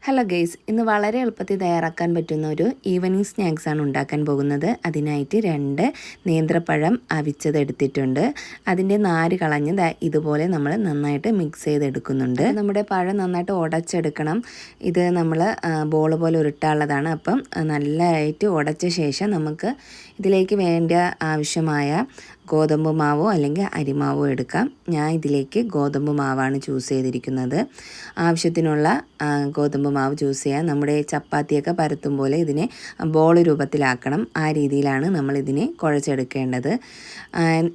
Hello guys, ഇന്ന് വളരെ എളുപ്പത്തിൽ തയ്യാറാക്കാൻ പറ്റുന്ന ഒരു ഈവനിങ് സ്നാക്സാണ് ഉണ്ടാക്കാൻ പോകുന്നത്. അതിനായിട്ട് 2 നേന്ത്രപ്പഴം അവിച്ചത് എടുത്തിട്ടുണ്ട്. അതിൻ്റെ നാര് കളഞ്ഞ് ഇതുപോലെ നമ്മൾ നന്നായിട്ട് മിക്സ് ചെയ്തെടുക്കുന്നുണ്ട്. നമ്മുടെ പഴം നന്നായിട്ട് ഉടച്ചെടുക്കണം. ഇത് നമ്മൾ ബോൾ പോലെ ഉരുട്ടാനുള്ളതാണ്. അപ്പം നല്ലതായിട്ട് ഉടച്ച ശേഷം നമുക്ക് ഇതിലേക്ക് വേണ്ട ആവശ്യമായ ഗോതമ്പ് മാവോ അല്ലെങ്കിൽ അരിമാവോ എടുക്കാം. ഞാൻ ഇതിലേക്ക് ഗോതമ്പ് മാവാണ് ചൂസ് ചെയ്തിരിക്കുന്നത്. ആവശ്യത്തിനുള്ള ഗോതമ്പ് മാവ് ചൂസ് ചെയ്യാം. നമ്മുടെ ചപ്പാത്തിയൊക്കെ പരത്തും പോലെ ഇതിനെ ബോൾ രൂപത്തിലാക്കണം. ആ രീതിയിലാണ് നമ്മളിതിനെ കുഴച്ചെടുക്കേണ്ടത്.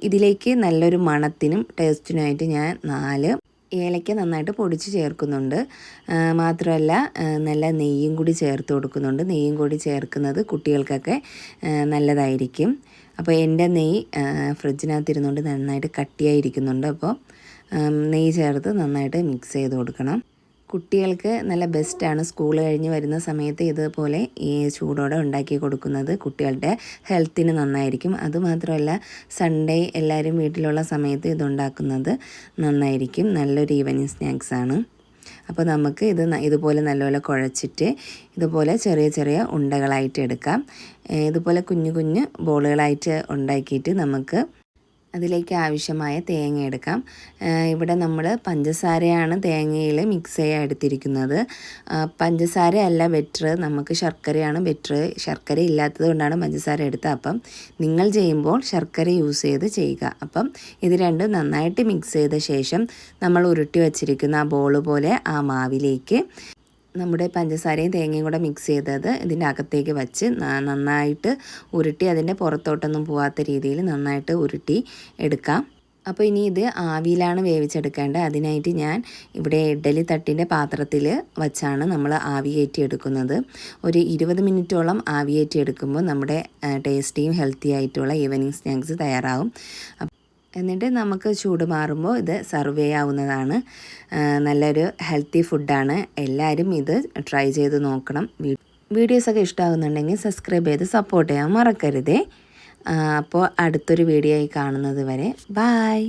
ഇതിലേക്ക് നല്ലൊരു മണത്തിനും ടേസ്റ്റിനുമായിട്ട് ഞാൻ 4 ഏലക്ക നന്നായിട്ട് പൊടിച്ച് ചേർക്കുന്നുണ്ട്. മാത്രമല്ല നല്ല നെയ്യും കൂടി ചേർത്ത് കൊടുക്കുന്നുണ്ട്. നെയ്യും കൂടി ചേർക്കുന്നത് കുട്ടികൾക്കൊക്കെ നല്ലതായിരിക്കും. അപ്പോൾ എൻ്റെ നെയ്യ് ഫ്രിഡ്ജിനകത്തിരുന്നുകൊണ്ട് നന്നായിട്ട് കട്ടിയായിരിക്കുന്നുണ്ട്. അപ്പോൾ നെയ്യ് ചേർത്ത് നന്നായിട്ട് മിക്സ് ചെയ്ത് കൊടുക്കണം. കുട്ടികൾക്ക് നല്ല ബെസ്റ്റാണ്. സ്കൂൾ കഴിഞ്ഞ് വരുന്ന സമയത്ത് ഇതുപോലെ ഈ ചൂടോടെ ഉണ്ടാക്കി കൊടുക്കുന്നത് കുട്ടികളുടെ ഹെൽത്തിന് നന്നായിരിക്കും. അതുമാത്രമല്ല സൺഡേ എല്ലാവരും വീട്ടിലുള്ള സമയത്ത് ഇതുണ്ടാക്കുന്നത് നന്നായിരിക്കും. നല്ലൊരു ഈവനിങ് സ്നാക്സാണ്. അപ്പോൾ നമുക്ക് ഇതുപോലെ നല്ലപോലെ കുഴച്ചിട്ട് ഇതുപോലെ ചെറിയ ചെറിയ ഉണ്ടകളായിട്ട് എടുക്കാം. ഇതുപോലെ കുഞ്ഞു കുഞ്ഞു ബോളുകളായിട്ട് ഉണ്ടാക്കിയിട്ട് നമുക്ക് അതിലേക്ക് ആവശ്യമായ തേങ്ങ എടുക്കാം. ഇവിടെ നമ്മൾ പഞ്ചസാരയാണ് തേങ്ങയിൽ മിക്സ് ചെയ്യാൻ എടുത്തിരിക്കുന്നത്. പഞ്ചസാര അല്ല ബെറ്റർ, നമുക്ക് ശർക്കരയാണ് ബെറ്റർ. ശർക്കര ഇല്ലാത്തത് കൊണ്ടാണ് പഞ്ചസാര എടുത്തത്. അപ്പം നിങ്ങൾ ചെയ്യുമ്പോൾ ശർക്കര യൂസ് ചെയ്ത് ചെയ്യുക. അപ്പം ഇത് രണ്ടും നന്നായിട്ട് മിക്സ് ചെയ്ത ശേഷം നമ്മൾ ഉരുട്ടി വച്ചിരിക്കുന്ന ആ ബോൾ പോലെ ആ മാവിലേക്ക് നമ്മുടെ പഞ്ചസാരയും തേങ്ങയും കൂടെ മിക്സ് ചെയ്തത് ഇതിൻ്റെ അകത്തേക്ക് വച്ച് നന്നായിട്ട് ഉരുട്ടി അതിൻ്റെ പുറത്തോട്ടൊന്നും പോകാത്ത രീതിയിൽ നന്നായിട്ട് ഉരുട്ടി എടുക്കാം. അപ്പോൾ ഇനി ഇത് ആവിയിലാണ് വേവിച്ചെടുക്കേണ്ടത്. അതിനായിട്ട് ഞാൻ ഇവിടെ ഇഡ്ഡലി തട്ടിൻ്റെ പാത്രത്തിൽ വച്ചാണ് നമ്മൾ ആവി കയറ്റി എടുക്കുന്നത്. ഒരു 20 മിനിറ്റോളം ആവി കയറ്റി എടുക്കുമ്പോൾ നമ്മുടെ ടേസ്റ്റിയും ഹെൽത്തി ആയിട്ടുള്ള ഈവനിങ് സ്നാക്സ് തയ്യാറാവും. എന്നിട്ട് നമുക്ക് ചൂട് മാറുമ്പോൾ ഇത് സെർവ് ചെയ്യാവുന്നതാണ്. നല്ലൊരു ഹെൽത്തി ഫുഡാണ്. എല്ലാവരും ഇത് ട്രൈ ചെയ്ത് നോക്കണം. വീഡിയോസൊക്കെ ഇഷ്ടമാകുന്നുണ്ടെങ്കിൽ സബ്സ്ക്രൈബ് ചെയ്ത് സപ്പോർട്ട് ചെയ്യാൻ മറക്കരുതേ. അപ്പോൾ അടുത്തൊരു വീഡിയോ ആയി കാണുന്നത് വരെ ബായ്.